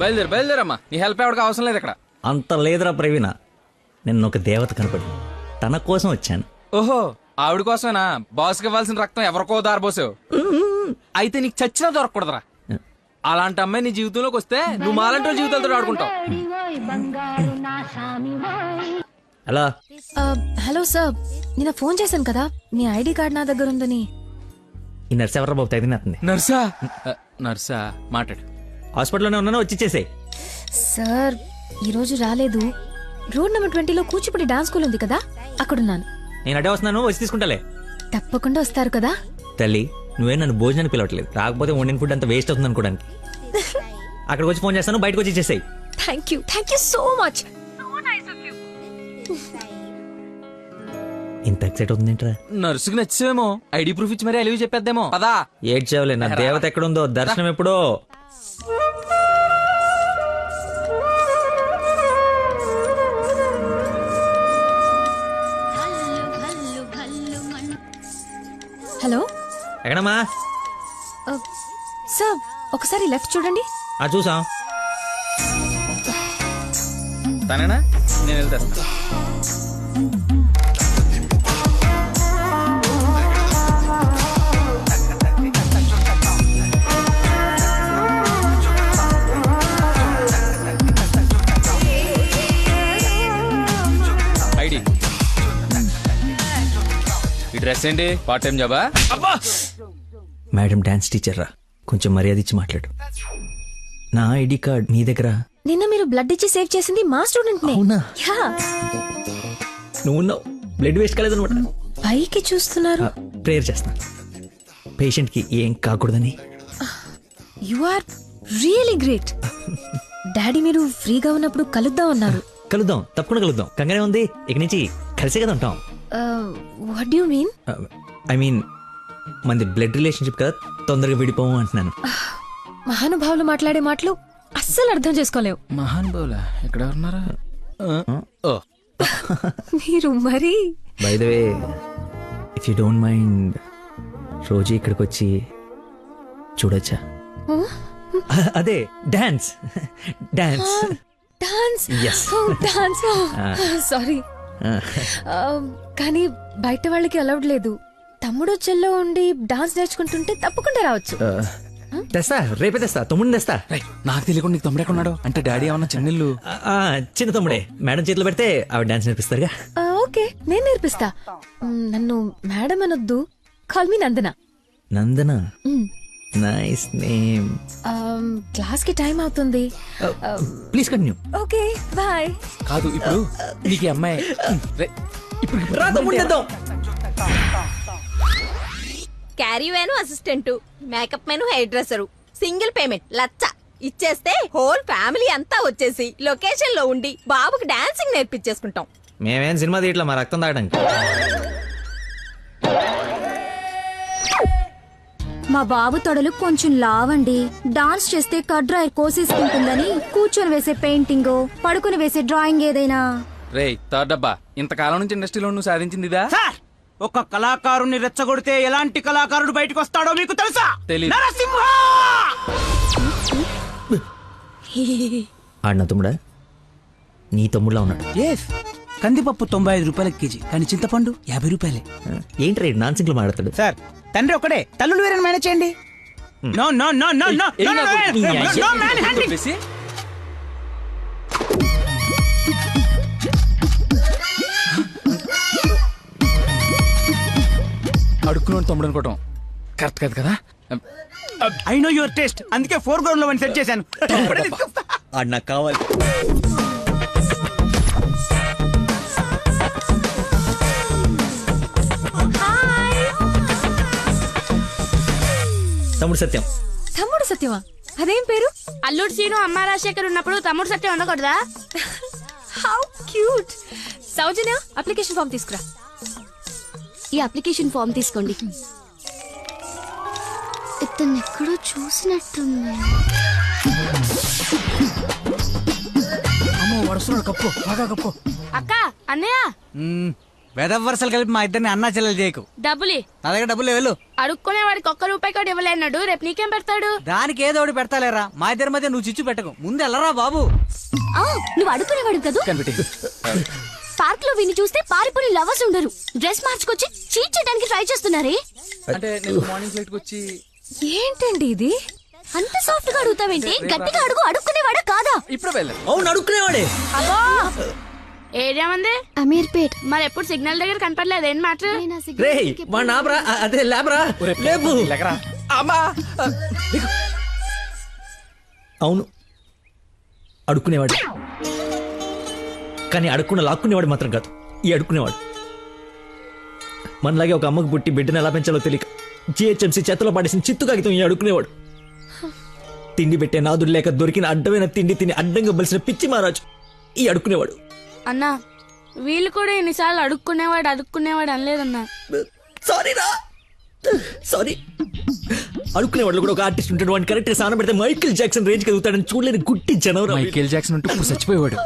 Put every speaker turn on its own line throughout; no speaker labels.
బయలుదేరమ్మా, నీ హెల్ప్ ఎవరికి అవసరం లేదు ఇక్కడ.
అంత లేదురా ప్రవీణ, నిన్న ఒక దేవత కనపడి తన కోసం వచ్చాను.
ఓహో, ఆవిడ కోసమేనా? బాస్కి ఇవ్వాల్సిన రక్తం ఎవరికో దారిపోసావు. అయితే నీకు చచ్చినా దొరకకూడదురా. అలాంటి అమ్మాయి నీ జీవితంలోకి వస్తే నువ్వు మాలంటి జీవితాలతో ఆడుకుంటావు.
హలో
హలో సార్, నిన్న ఫోన్ చేశాను కదా, మీ ఐడి కార్డ్ నా దగ్గర ఉందని.
ఈ నర్స్ ఎవరు బాబు తగినట్టుంది?
నర్సా? నర్సా మాట్లాడు.
హాస్పిటల్లోనే ఉన్నాను, వచ్చి ఇచ్చేసేయ్.
సార్ ఈరోజు రాలేదు. రోడ్ నెంబర్ 20లో కూచిపూడి డాన్స్ స్కూల్ ఉంది కదా, అక్కడున్నాను.
నేను అడే వస్తున్నాను, వచ్చి తీసుకుంటాలే.
తప్పకుండా వస్తారు కదా.
తల్లి, నువ్వే నన్ను భోజనాన్ని పిలవట్లేదు, రాకపోతే వండిన ఫుడ్ అంత వేస్ట్ అవుతుంది అనుకోడానికి. అక్కడికి వచ్చి ఫోన్ చేస్తాను, బయటకు వచ్చి ఇచ్చేసేయ్.
Thank you so much.
ఇంత ఎక్సైట్ అవుతుందేంట్రా?
నర్సుకి నచ్చేమో, ఐడి ప్రూఫ్ ఇచ్చి మరీ అలివి చెప్పేద్దేమో. పదా
ఏడ్చావులే, నా దేవత ఎక్కడుందో, దర్శనం ఎప్పుడో.
హలో
ఎక్కడమ్మా?
సార్ ఒకసారి లెఫ్ట్ చూడండి.
చూసాం.
తనేనా? నేను వెళ్తా. ఐడి, ఈ డ్రెస్ ఏంటి? పార్ట్ టైం జాబా?
మేడం డాన్స్ టీచర్ రా, కొంచెం మర్యాద ఇచ్చి మాట్లాడు. నా ఐడి కార్డ్ మీ దగ్గర.
నిన్న మీరు బ్లడ్ ఇచ్చి సేవ్ చేసింది మా స్టూడెంట్ నే.
అవునా?
యా.
నువ్వు బ్లడ్ వేస్ట్ కాలేదన్నమాట.
పైకి చూస్తున్నారు.
ప్రేయర్ చేస్తా, పేషెంట్ కి ఏం కాకూడదని.
You are really great. Daddy మీరు ఫ్రీగా ఉన్నప్పుడు కలుద్దాం అన్నారు.
కలుద్దాం, తప్పకుండా కలుద్దాం. కంగానే ఉంది, ఇక నుంచి కలిసే కదా ఉంటాం.
What do you mean?
I mean మనది బ్లడ్ రిలేషన్షిప్ కదా, తొందరగా విడిపోము అంటున్నాను.
మహానుభావులు మాట్లాడే మాటలు అస్సలు అర్థం చేసుకోలేవు.
మహానుభావులా? ఎక్కడ ఉన్నారా?
మీరు మరి.
By the way, if you don't mind, రోజు ఇక్కడికి వచ్చి చూడొచ్చా? అదే dance. Dance
dance.
Yes.
Dance. Sorry, కానీ బయట వాళ్ళకి అలౌడ్ లేదు. తమ్ముడు చెల్లో ఉండి డాన్స్ నేర్చుకుంటుంటే తప్పకుండా రావచ్చు.
తెస్తా, రేపే తెస్తా, తమ్ముడిని తెస్తా.
నాకు తెలియకుండా నీకు తమ్ముడు ఎక్కడున్నాడు? అంటే డాడీ ఏమన్నా చెన్నెళ్ళు?
చిన్న తమ్ముడే, మేడం చేతిలో పెడితే ఆవిడ డాన్స్ నేర్పిస్తారుగా.
ఓకే, నేను నేర్పిస్తా. నన్ను మేడం అనొద్దు, call me Nandana.
Nandana, nice name.
Class కి టైం అవుతుంది.
Please continue.
Okay bye.
కాదు, ఇప్పుడు నీకు ఈ అమ్మాయి
caravan assistant, makeup man hair dresser, single payment 1,00,000 ఇచ్చేస్తే హోల్ ఫ్యామిలీ అంతా వచ్చేసి లొకేషన్ లో ఉండి బాబుకి డాన్సింగ్ నేర్పించేసుకుంటాం.
మేమేం సినిమా తీయట్లా, మా రక్తం తాగడానికి.
మా బాబు తొడలు కొంచెం లావండి. డాన్స్ చేస్తే కడ్రాయర్ కోసేసుకుంటుందని కూర్చొని వేసే పెయింటింగ్, పడుకుని వేసే డ్రాయింగ్ ఏదైనా.
రే థర్డ్ డబ్బా, ఇంతకాలం నుంచి ఇండస్ట్రీలో నువ్వు సాధించింది ఇదా?
ఒక కళాకారుని రెచ్చగొడితే ఎలాంటి కళాకారుడు బయటకు వస్తాడో మీకు తెలుసా?
తెలీదు.
నరసింహ!
ఆడిన తమ్ముడా? నీ తమ్ముడులా ఉన్నాడు.
కందిపప్పు 95 రూపాయల కేజీ, కానీ చింతపండు 50 రూపాయలే.
ఏంటి రేడు నాన్ సింగ్లు మాట్లాడతాడు?
సార్, తండ్రి ఒకడే, తల్లులు వేరే మేనేజ్ చేయండి. No no no no no no man handing.
అడుక్కున్నాడు తమ్ముడు అనుకోవటం కరెక్ట్ కాదు కదా.
ఐ నో యువర్ టేస్ట్, అందుకే 4 గ్రౌండ్ లో సెట్ చేశాను.
ఆడు నాకు కావాలి. తమ్ముడు సత్యం.
తమ్ముడు సత్యమా? అదేం పేరు?
అల్లుడు సీను అమ్మ రాజశేఖర్ ఉన్నప్పుడు తమ్ముడు సత్యం ఉండకూడదా?
How cute. Soujanya, application form తీసుకురా.
ఈ అప్లికేషన్ ఫామ్ తీసుకోండి. ఇతను ఎక్కడో చూసినట్టుంది.
అమ్మో, వాడు
వస్తున్నాడు కప్పు బాగా కప్పు.
అక్క అన్నయ్య
వెదవరసలు కలిపి మా ఇద్దరిని అన్నా చెల్లెలు చేయకు.
డబ్బులి
నా దగ్గర డబ్బులు వెళ్ళు.
అడుక్కునే వాడికి ఒక్క రూపాయి కూడా ఇవ్వలేన్నాడు. రేపు నీకేం పెడతాడు?
దానికి ఏదో ఒకటి పెడతాలేరా. మా ఇద్దరి మధ్య నువ్వు చిచ్చు పెట్టకు. ముందు వెళ్ళరా బాబు.
నువ్వు అడుగునేవాడు కదూ. పార్క్ లో విని చూస్తే పారిపోయి లవర్స్ ఉండరు. డ్రెస్ మార్చుకొచ్చి చీట్ చేయడానికి ట్రై చేస్తున్నారే.
అంటే నేను మార్నింగ్ ఫ్లైట్ వచ్చి
ఏంటండి ఇది?
అంత సాఫ్ట్ గా అడుగుతావేంటి? గట్టిగా అడుగు. అడుక్కునేవాడా కాదా?
ఇప్పుడు వెళ్ళాను.
అవును అడుక్కునేవాడే.
అబ్బో ఏరియా మంది
అమీర్పేట్.
మరి ఎప్పుడు సిగ్నల్ దగ్గర కనపడలేదు. ఏం మాట?
రే వాడు నాబ్రా అదే లేబరా లేపు.
అమ్మా
అవును అడుక్కునేవాడు, కానీ అడుక్కున్న లాక్కునేవాడు మాత్రం కాదు ఈ అడుక్కునేవాడు. మనలాగే ఒక అమ్మకు పుట్టి బిడ్డను ఎలా పెంచాలో తెలియక జిహెచ్ఎంసీ చేతిలో పడేసిన చిత్తు కాగితం ఈ అడుక్కునేవాడు. తిండి పెట్టే నాదుడు లేక దొరికిన అడ్డమైన తిండి తిని అడ్డంగా బలిసిన పిచ్చి మహారాజు ఈ అడుక్కునేవాడు.
అన్నా వీళ్ళు కూడా ఎన్నిసార్లు అడుక్కునేవాడు అనలేదన్నా.
సారీరా సారీ. అడుక్కునేవాడు కూడా ఒక ఆర్టిస్ట్ ఉంటాడు. వాడిని కరెక్ట్ గా సాన పెడితే మైకేల్ జాక్సన్ రేంజ్ ఎదుగుతాడని చూడలేని గుట్టి జనవరం.
మైకేల్ జాక్సన్ ఉంటే ఇప్పుడు చచ్చిపోయేవాడు.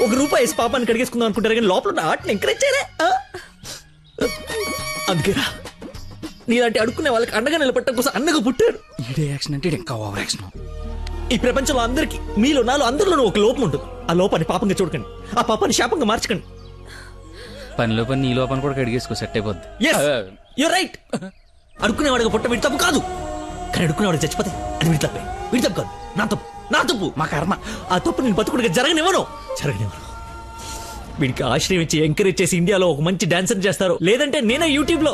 ఒక రూపాయి వేసి పాపాన్ని కడిగేసుకుందాం అనుకుంటారు కానీ లోపల ఉన్న ఆర్ట్ని ఎంకరేజ్ చేయలే. అందుకేరా నీలాంటి అడుక్కునే వాళ్ళకి అండగా నిలబట్టడం కోసం అన్నగా పుట్టారు.
ఈడే యాక్షన్ అంటే ఇంకా ఓవర్ యాక్షన్.
ఈ ప్రపంచంలో అందరికి మీలో నాలో అందరిలోనూ ఒక లోపం ఉంటుంది. ఆ లోపాన్ని పాపంగా చూడకండి, ఆ పాపాన్ని శాపంగా మార్చకండి.
పనిలో పని నీ లోపల కూడా కడిగేసుకో, సెట్ అయిపోద్ది.
You're right. అడుక్కునేవాడిగా పుట్ట వీడి తప్పు కాదు, కానీ అడుక్కునేవాడు చచ్చిపోతే అది వీడి తప్పే. వీడి తప్పు కాదు, నా తప్పు
మా కర్మ.
ఆ తప్పు నేను బతుకుడిగా జరగనివ్వను. వీడికి ఆశ్రయం ఇచ్చి ఎంకరేజ్ చేసి ఇండియాలో ఒక మంచి డాన్సర్ చేస్తారు, లేదంటే నేనే యూట్యూబ్ లో.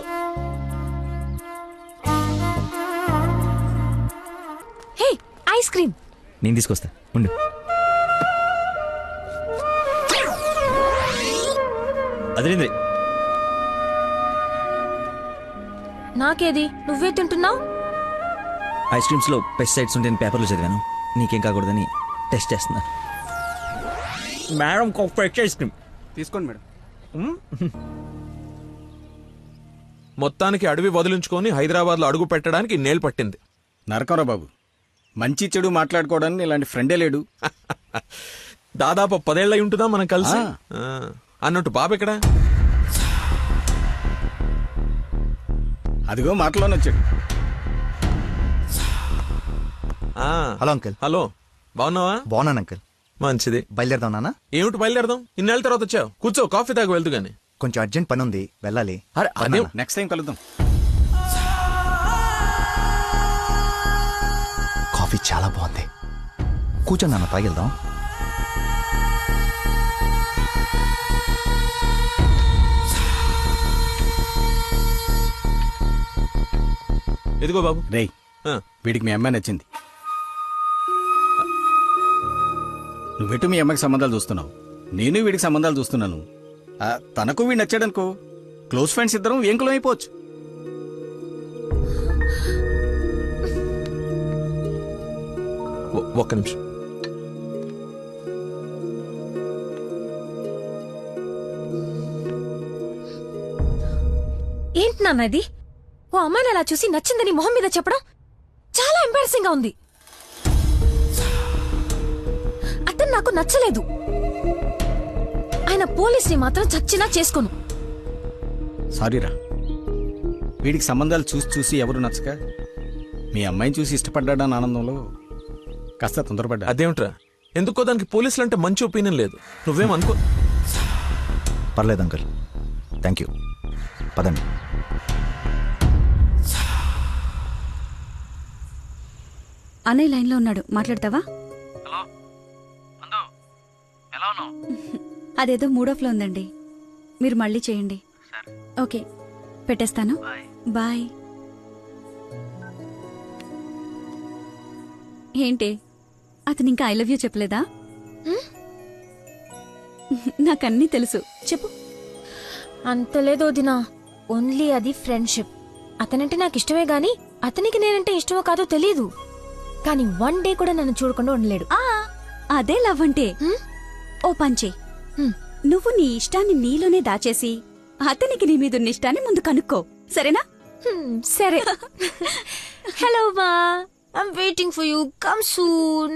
Hey ice cream.
నేను తీసుకొస్తా ఉండు. అదేంద్రి
నాకేది? నువ్వే తింటున్నావు.
ఐస్ క్రీమ్స్ లో పెస్టిసైడ్స్ ఉంటే పేపర్లో చదివాను, నీకేం కాకూడదని టెస్ట్ చేస్తున్నా. మేడం ఫ్రెష్ ఐస్ క్రీమ్
తీసుకోండి మేడం. మొత్తానికి అడవి వదిలించుకొని హైదరాబాద్ లో అడుగు పెట్టడానికి నేలు పట్టింది.
నరకరా బాబు, మంచి చెడు మాట్లాడుకోవడానికి ఇలాంటి ఫ్రెండే లేడు.
దాదాపు 10 ఏళ్ళై ఉంటుందా మనం కలిసి. అన్నట్టు బాబు ఎక్కడా?
అదిగో మాటలోనే వచ్చాడు.
Hello uncle.
హలో, బాగున్నావా?
బాగున్నాను అంకుల్.
మంచిది.
బయలుదేరదాం నాన్న.
ఏమిటి బయలుదేరదాం? ఇన్నేళ్ళ తర్వాత వచ్చావు, కూర్చో, కాఫీ తాగి వెళ్తూ గాని.
కొంచెం అర్జెంట్ పని ఉంది, వెళ్ళాలి.
అదే
నెక్స్ట్ టైం కలుద్దాం.
కాఫీ చాలా బాగుంది, కూర్చొని నాన్న తాగిద్దాం.
ఎదిగో బాబు.
రేయ్, వీడికి మీ అమ్మాయి నచ్చింది. నువ్వెటు మీ అమ్మాయికి సంబంధాలు చూస్తున్నావు, నేను వీడికి సంబంధాలు చూస్తున్నాను. తనకు వీడు నచ్చాడనుకో, క్లోజ్ ఫ్రెండ్స్ ఇద్దరం ఏంకులం అయిపోవచ్చు.
ఒక్క నిమిషం.
ఏంటి నాన్న ఇది? ఓ అమ్మాయిని అలా చూసి నచ్చిందని మొహం మీద చెప్పడం చాలా ఎంబారసింగ్ గా ఉంది. అతను నాకు నచ్చలేదు. ఆయన పోలీస్ని మాత్రం చచ్చినా చేసుకోను.
సారీరా, వీడికి సంబంధాలు చూసి చూసి ఎవరు నచ్చక మీ అమ్మాయిని చూసి ఇష్టపడ్డాడని ఆనందంలో కాస్త తొందరపడ్డా.
అదేమిట్రా, ఎందుకో దానికి పోలీసులు అంటే మంచి ఒపీనియన్ లేదు. నువ్వేమనుకో.
పర్లేదు అంకుల్, థ్యాంక్ యూ. పదండి.
అన్నయ్య లైన్ లో ఉన్నాడు, మాట్లాడతావా? అదేదో మూడోఫ్ లో ఉందండి, మీరు మళ్ళీ చేయండి. ఓకే, పెట్టేస్తాను. బాయ్. ఏంటి, అతను ఇంకా ఐ లవ్ యూ చెప్పలేదా? నాకన్నీ తెలుసు, చెప్పు.
అంత లేదు వదినా, ఓన్లీ అది ఫ్రెండ్షిప్. అతనంటే నాకు ఇష్టమే గాని అతనికి నేనంటే ఇష్టమో కాదో తెలీదు. కానీ 1 డే కూడా నన్ను చూడకుండా ఉండలేడు.
అదే లవ్ అంటే. ఓ పంచే, నువ్వు నీ ఇష్టాన్ని నీలోనే దాచేసి అతనికి నీ మీదున్న ఇష్టాన్ని ముందు కనుక్కో, సరేనా?
సరే. హలో మా, I'm waiting for you, come soon.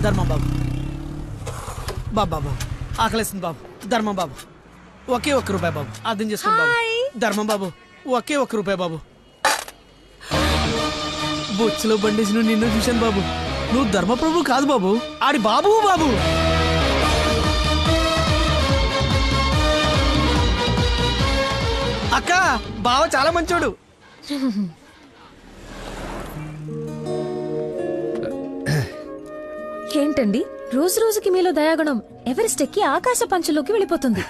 ధర్మం బాబు. బాబు ఆకలేస్తుంది బాబు. ధర్మం బాబు, ఒకే ఒక్క రూపాయి బాబు, అర్థం చేసుకోండి బాబు. ధర్మం బాబు, ఒకే ఒక్క రూపాయి బాబు. బొచ్చులో బండేసి నిన్ను చూశాను బాబు. నువ్వు ధర్మప్రభు కాదు బాబు, ఆడి బాబు బాబు. అక్క, బావ చాలా మంచోడు.
ఏంటండి రోజు రోజుకి మీలో దయాగుణం ఎవరెస్ట్ ఎక్కి ఆకాశ పంచులోకి వెళ్ళిపోతుంది.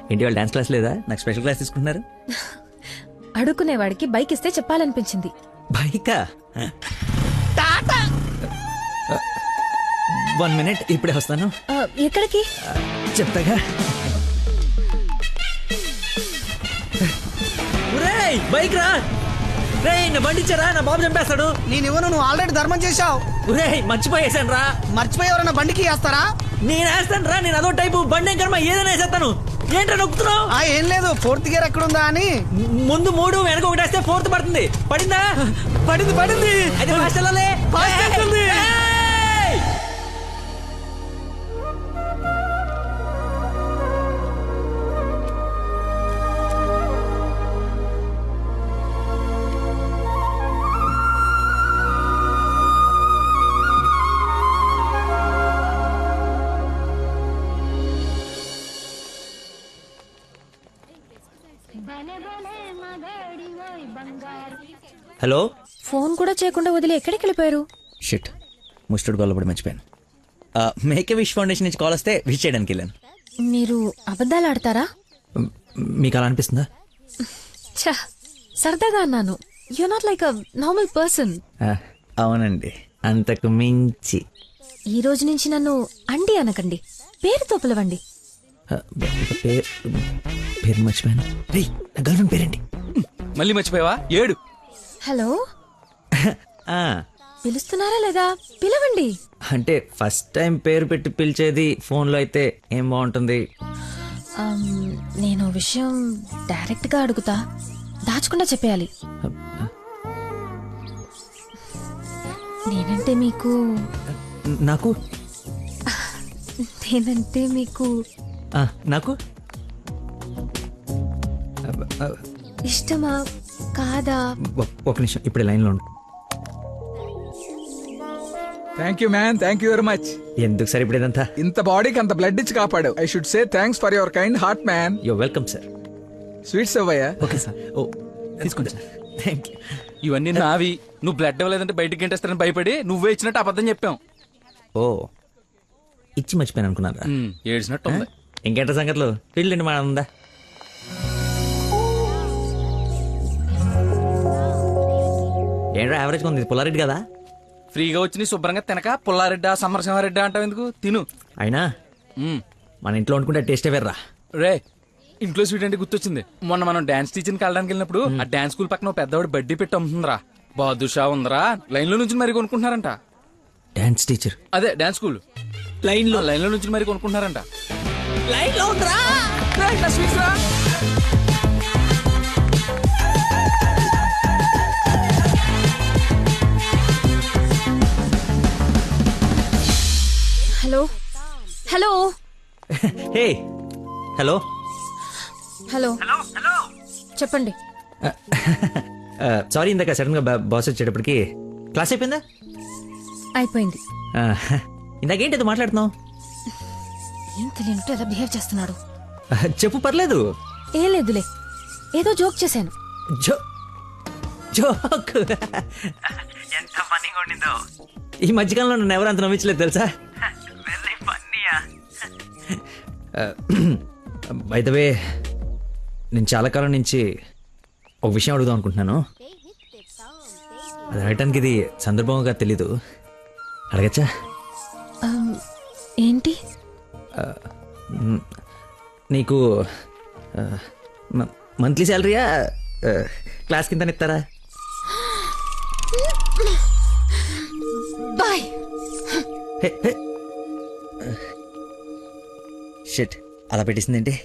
ఏంటి వాళ్ళు డాన్స్ క్లాస్ లేదా? నాకు స్పెషల్ క్లాస్ తీసుకుంటున్నారు.
అడుక్కునేవాడికి బైక్ ఇస్తే చెప్పాలనిపించింది.
బైకా? 1 minute, ఇప్పుడే వస్తాను.
ఎక్కడికి?
చెప్తాగా. ఒరేయ్, బైక్ రా. రేయ్, నా బండి ఇచ్చారా? నా బాబు చంపేస్తాడు.
నేను ఇవ్వను, నువ్వు ఆల్రెడీ ధర్మం చేశావు.
ఒరేయ్, మర్చిపోయేసాను రా.
మర్చిపోయి ఎవరైనా బండికి వేస్తారా?
నేను వేస్తాను రా, నేను అదో టైపు బండి ఏం కర్మ, ఏదైనా వేసేస్తాను. ఏంటో నొక్కుతున్నావు?
ఏం లేదు, 4th గేర్ ఎక్కడుందా అని.
ముందు 3 వెనక 1 వేస్తే 4th పడుతుంది. పడిందా?
పడింది.
అయితే ఫాస్ట్ వెళ్ళాలి.
ఫాస్ట్ వెళ్తుంది.
హలో.
ఫోన్ కూడా చేయకుండా వదిలి ఎక్కడికి వెళ్ళిపోయారు?
షిట్, ముస్టర్డ్ కాల్ పడి మర్చిపోయాను. మేక్ ఎ విష్ ఫౌండేషన్ నుంచి కాల్ వస్తే విష్ చేయడానికి వెళ్ళాను.
మీరు అబద్ధాలు ఆడతారా?
మీకు అలా అనిపిస్తుందా?
ఛ, సరదాగా అన్నాను. You not like a normal person.
అవునండి, అంతకు మించి.
ఈ రోజు నుంచి నన్ను అండి అనకండి, పేరుతో పిలవండి.
పేరు మర్చిపోయాను. రేయ్, నా గర్ల్ ఫ్రెండ్ పేరేంటి?
మళ్ళీ మర్చిపోయావా? 7.
హలో, పిలుస్తున్నారా లేదా? పిలవండి.
అంటే ఫస్ట్ టైం పేరు పెట్టి పిలిచేది ఫోన్లో అయితే ఏం బాగుంటుంది?
నేను విషయం డైరెక్ట్ గా అడుగుతా, దాచకుండా చెప్పేయాలి. నేనంటే మీకు
నాకు
నేనంటే మీకు
నాకు
ఇష్టమా కాదా?
ఒక నిమిషం, ఇప్పుడే లైన్లో ఉండు.
Thank you man, thank you very much.
ఎందుకు సార్ ఇప్పుడు ఇదంతా?
ఇంత బాడీకి అంత బ్లడ్ ఇచ్చి కాపాడు. I should say thanks for your kind heart man.
You're welcome sir.
Sweets అవ్వయ్యా.
Okay sir. ఓ, తీసుకోండి సార్. Thank you.
ఇవన్నీ నావి. నువ్వు బ్లడ్ ఇవ్వలేదంటే బయటికి గంటేస్తారని భయపడి నువ్వే ఇచ్చినట్టు అబద్ధం చెప్పాం.
ఓ, ఇచ్చి మర్చిపోయాను అనుకున్నారా?
ఏడ్చినట్టు ఉంది.
ఇంకేంట సంగతులు? పెళ్ళండి మా ఉందా? ఏంట్రా యావరేజ్ ఉంది? పుల్లారెడ్డి కదా?
ఫ్రీగా వచ్చి నీ శుభ్రంగా తినక పుల్లారెడ్డా సమరసింహారెడ్డా అంటావు ఎందుకు? తిను.
అయినా మన ఇంట్లో వండుకుంటే టేస్టే వేర్రా.
రే, ఇంట్లో స్వీట్ అంటే గుర్తొచ్చింది. మొన్న మనం డాన్స్ టీచర్కి వెళ్ళడానికి వెళ్ళినప్పుడు ఆ డాన్స్ స్కూల్ పక్కన పెద్దవాడు బడ్డీ పెట్టి అమ్ముతుందిరా. బాదుషా ఉందరా. లైన్ లో నుంచి మరి కొనుక్కుంటున్నారంట.
Dance teacher?
అదే డాన్స్ స్కూల్. లైన్ లో నుంచి మరి కొనుక్కుంటున్నారంట.
లైన్ లో ఉందిరా.
Hello hello
hey hello
hello చెప్పండి.
సారీ, ఇందాక సడన్ గా బాస్ వచ్చేటప్పటికి క్లాస్ అయిపోయిందా?
అయిపోయింది.
ఇందాకేంటి మాట్లాడుతున్నావు?
ఏం తెలియనట్టు ఎలా బిహేవ్ చేస్తున్నాడు.
చెప్పు, పర్లేదు.
ఏం లేదులే, ఏదో జోక్ చేశాను.
జోక్? ఎంత ఫన్నీగా ఉండిందో. ఈ మధ్యకాలంలో నన్ను ఎవరు అంత నమ్మించలేదు తెలుసా? బై ద వే, నేను చాలా కాలం నుంచి ఒక విషయం అడుగుదాం అనుకుంటున్నాను. అది అడగటానికి ఇది సందర్భంగా తెలీదు. అడగచ్చా?
ఏంటి?
నీకు మంత్లీ శాలరీయా, క్లాస్ కింద ఇస్తారా?
బాయ్.
షిట్, అలా పెట్టేసిందేంటి?